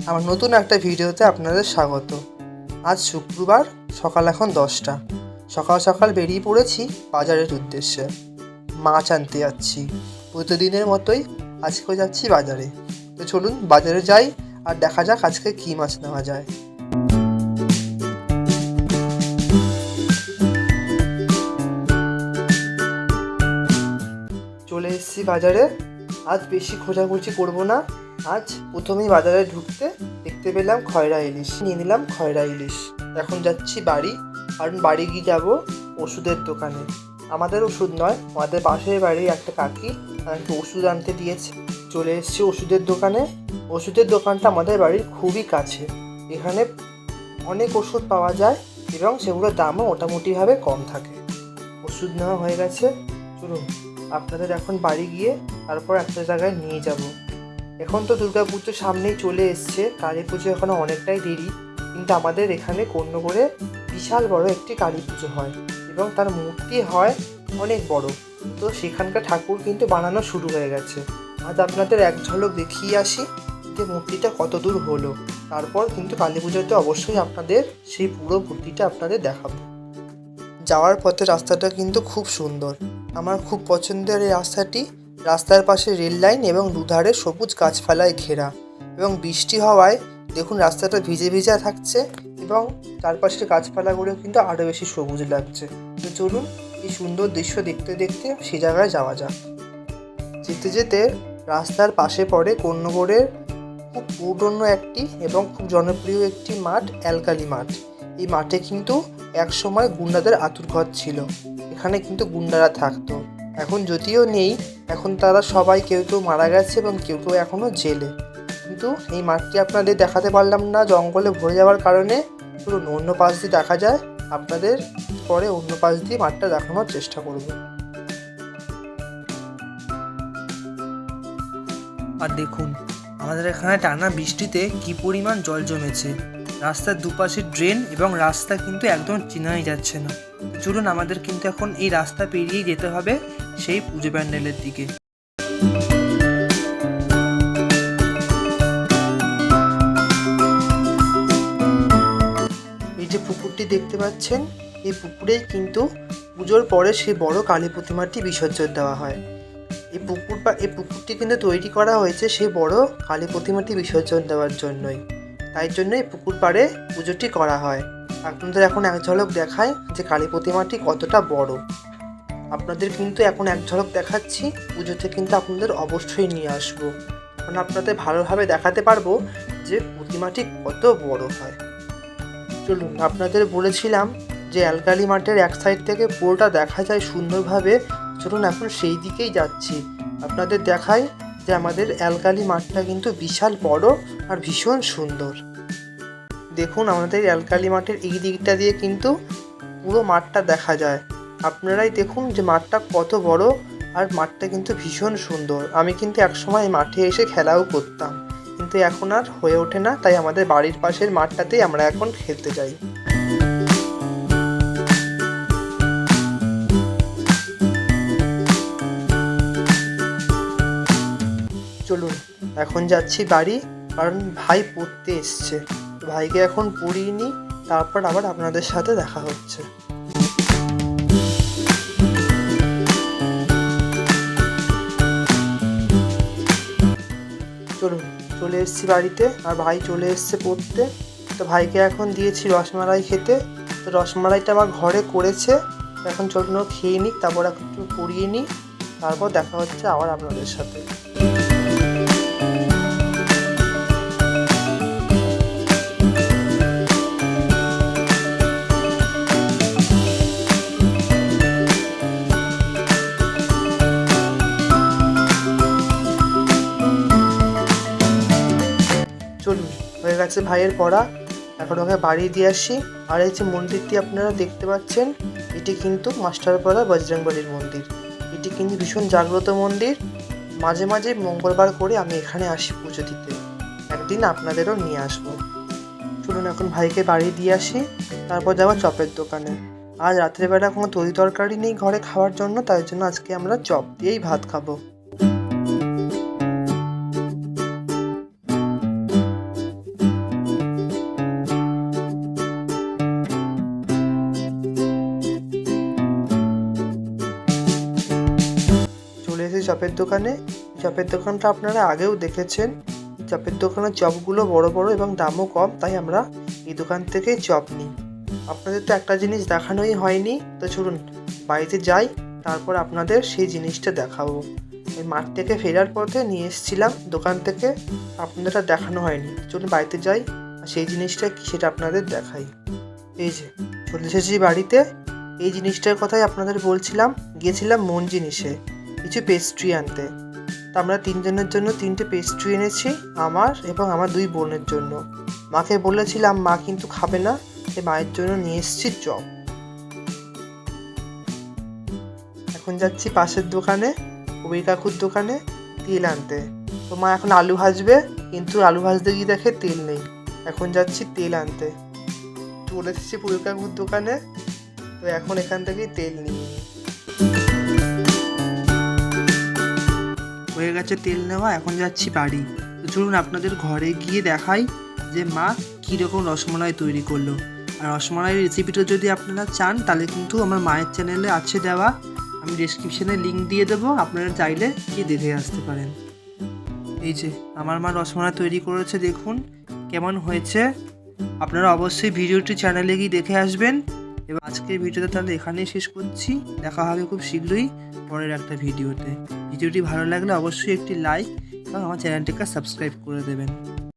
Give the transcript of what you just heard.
আমার নতুন একটা ভিডিওতে আপনাদের স্বাগত। আজ শুক্রবার, সকাল এখন 10টা। সকাল সকাল বেরিয়ে পড়েছি বাজারের উদ্দেশ্যে। মাছ আনতে যাচ্ছি। প্রতিদিনের মতোই আজকেও যাচ্ছি বাজারে। তো চলুন বাজারে যাই আর দেখা যাক আজকে কী মাছ নেওয়া যায়। চলে এসেছি বাজারে। আজ বেশি খোঁজাখুঁজি করবো না। আজ প্রথমেই বাজারে ঢুকতে দেখতে পেলাম খয়রা ইলিশ, নিয়ে নিলাম খয়রা ইলিশ। এখন যাচ্ছি বাড়ি, কারণ বাড়ি গিয়ে যাবো ওষুধের দোকানে। আমাদের ওষুধ নয়, আমাদের পাশের বাড়ির একটা কাকি আমাকে ওষুধ আনতে দিয়েছে। চলে এসেছি ওষুধের দোকানে। ওষুধের দোকানটা আমাদের বাড়ির খুবই কাছে। এখানে অনেক ওষুধ পাওয়া যায় এবং সেগুলোর দামও মোটামুটিভাবে কম থাকে। ওষুধ নেওয়া হয়ে গেছে। চলুন আপনাদের এখন বাড়ি গিয়ে তারপর একটা জায়গায় নিয়ে যাব। এখন তো দুর্গা পুজো সামনেই চলে এসছে, কালী পুজো এখনও অনেকটাই দেরি, কিন্তু আমাদের এখানে কোন্নগরে বিশাল বড় একটি কালী পুজো হয় এবং তার মূর্তি হয় অনেক বড়। তো সেখানকার ঠাকুর কিন্তু বানানো শুরু হয়ে গেছে। আজ আপনাদের এক ঝলক দেখিয়ে আসি যে মূর্তিটা কত দূর হলো। তারপর কিন্তু কালী পুজোতে অবশ্যই আপনাদের সেই পুরো মূর্তিটা আপনাদের দেখাবো। যাওয়ার পথে রাস্তাটা কিন্তু খুব সুন্দর। আমার খুব পছন্দের এই রাস্তাটি। রাস্তার পাশে রেল লাইন এবং দুধারে সবুজ গাছপালায় ঘেরা, এবং বৃষ্টি হওয়ায় দেখুন রাস্তাটা ভিজে ভিজা থাকছে এবং চারপাশের গাছপালাগুলো কিন্তু আরও বেশি সবুজ লাগছে। তো চলুন এই সুন্দর দৃশ্য দেখতে দেখতে সে জায়গায় যাওয়া যাক। যেতে যেতে রাস্তার পাশে পড়ে কোন্নগরের খুব পুরনো একটি এবং খুব জনপ্রিয় একটি মাঠ, অ্যালকালি মাঠ। এই মাঠে কিন্তু একসময় গুন্ডাদের আঁতুড়ঘর ছিল। এখানে কিন্তু গুন্ডারা থাকতো। এখন যদিও নেই, এখন তারা সবাই কেউ কেউ মারা গেছে এবং কেউ কেউ এখনও জেলে। কিন্তু এই মাঠটি আপনাদের দেখাতে পারলাম না জঙ্গলে ভরে যাওয়ার কারণে। চলুন অন্য পাশ দিয়ে দেখা যায়, আপনাদের পরে অন্য পাশ দিয়ে মাঠটা দেখানোর চেষ্টা করব। আর দেখুন আমাদের এখানে টানা বৃষ্টিতে কি পরিমাণ জল জমেছে। রাস্তার দুপাশে ড্রেন এবং রাস্তা কিন্তু একদম চেনাই যাচ্ছে না। চলুন আমাদের কিন্তু এখন এই রাস্তা পেরিয়ে যেতে হবে সেই পুজো প্যান্ডেলের দিকে। এই যে পুকুরটি দেখতে পাচ্ছেন, এই পুকুরেই কিন্তু পুজোর পরে সেই বড় কালী প্রতিমাটি বিসর্জন দেওয়া হয়। এই পুকুরটি কিন্তু তৈরি করা হয়েছে সেই বড় কালী প্রতিমাটি বিসর্জন দেওয়ার জন্যই। তাই জন্য এই পুকুর পাড়ে পুজোটি করা হয়। আপনাদের এখন এক ঝলক দেখায় যে কালী প্রতিমাটি কতটা বড়। আপনাদের কিন্তু এখন এক ঝলক দেখাচ্ছি, পুজোতে কিন্তু আপনাদের অবশ্যই নিয়ে আসবো, কারণ আপনাদের ভালোভাবে দেখাতে পারবো যে প্রতিমাটি কত বড় হয়। চলুন আপনাদের বলেছিলাম যে অ্যালকালি মাঠের এক সাইড থেকে পুরোটা দেখা যায় সুন্দরভাবে। চলুন এখন সেই দিকেই যাচ্ছি। আপনাদের দেখাই যে আমাদের অ্যালকালি মাঠটা কিন্তু বিশাল বড় আর ভীষণ সুন্দর। দেখুন আমাদের অ্যালকালি মাঠের এই দিকটা দিয়ে কিন্তু পুরো মাঠটা দেখা যায়। আপনারাই দেখুন যে মাঠটা কত বড়, আর মাঠটা কিন্তু ভীষণ সুন্দর। আমি কিন্তু একসময় মাঠে এসে খেলাও করতাম, কিন্তু এখন আর হয়ে ওঠে না, তাই আমাদের বাড়ির পাশের মাঠটাতেই আমরা এখন খেলতে যাই। চলুন এখন যাচ্ছি বাড়ি, কারণ ভাই পড়তে এসছে। ভাইকে এখন পড়িয়ে নিই, তারপর আবার আপনাদের সাথে দেখা হচ্ছে। চলুন চলে এসেছি বাড়িতে, আর ভাই চলে এসছে পড়তে। তো ভাইকে এখন দিয়েছি রসমালাই খেতে। তো রসমালাইটা আমার ঘরে করেছে। এখন চলুন খেয়ে নিই, তারপর একটু পড়িয়ে নিই, তারপর দেখা হচ্ছে আবার আপনাদের সাথে। চলুন হয়ে গেছে ভাইয়ের পড়া, এখন ওকে বাড়ি দিয়ে আসি। আর এই যে মন্দিরটি আপনারা দেখতে পাচ্ছেন, এটি কিন্তু মাস্টারপাড়া বজরংবলীর মন্দির। এটি কিন্তু ভীষণ জাগ্রত মন্দির। মাঝে মাঝে মঙ্গলবার করে আমি এখানে আসি পুজো দিতে। একদিন আপনাদেরও নিয়ে আসবো। চলুন এখন ভাইকে বাড়ি দিয়ে আসি, তারপর যাবো চপের দোকানে। আজ রাত্রেবেলা কোনো তরি তরকারি নেই ঘরে খাওয়ার জন্য, তাই জন্য আজকে আমরা চপ দিয়েই ভাত খাবো। চপের দোকানে। চপের দোকানটা আপনারা আগেও দেখেছেন। চপের দোকানের চপগুলো বড় বড় এবং দামও কম, তাই আমরা এই দোকান থেকে চপ নিই। আপনাদের তো একটা জিনিস দেখানোই হয়নি, তো চলুন বাড়িতে যাই, তারপর আপনাদের সেই জিনিসটা দেখাবো। ওই মাঠ থেকে ফেরার পথে নিয়ে এসেছিলাম দোকান থেকে, আপনাদের আর দেখানো হয়নি। চলুন বাড়িতে যাই আর সেই জিনিসটা কি সেটা আপনাদের দেখাই। এই যে চলে এসেছি বাড়িতে। এই জিনিসটার কথাই আপনাদের বলছিলাম, গিয়েছিলাম মন জিনিসে কিছু পেস্ট্রি আনতে। তা আমরা 3 জনের জন্য 3টে পেস্ট্রি এনেছি, আমার এবং আমার 2 বোনের জন্য। মাকে বলেছিলাম, মা কিন্তু খাবে না, তাই মায়ের জন্য নিয়ে এসেছি চপ। এখন যাচ্ছি পাশের দোকানে, কবির কাকুর দোকানে তেল আনতে। তো মা এখন আলু ভাজবে, কিন্তু আলু ভাজতে গিয়ে দেখে তেল নেই। এখন যাচ্ছি তেল আনতে। চলে এসেছি কবির কাকুর দোকানে, তো এখন এখান থেকেই তেল নিয়ে নিই। হয়ে গেছে তেল নেওয়া, এখন যাচ্ছি বাড়ি। তো চলুন আপনাদের ঘরে গিয়ে দেখাই যে মা কীরকম রসমালাই তৈরি করলো। আর রসমালাইয়ের রেসিপিটা যদি আপনারা চান তাহলে কিন্তু আমার মায়ের চ্যানেলে আছে দেওয়া, আমি ডেসক্রিপশানে লিঙ্ক দিয়ে দেবো, আপনারা চাইলে গিয়ে দেখে আসতে পারেন। এই যে আমার মা রসমালাই তৈরি করেছে, দেখুন কেমন হয়েছে। আপনারা অবশ্যই ভিডিওটি চ্যানেলে গিয়ে দেখে আসবেন। এবং আজকের ভিডিওটা তাহলে এখানেই শেষ করছি। দেখা হবে খুব শীঘ্রই পরের একটা ভিডিওতে। ভিডিওটি ভালো লাগলে অবশ্যই একটি লাইক এবং আমার চ্যানেলটিকে সাবস্ক্রাইব করে দেবেন।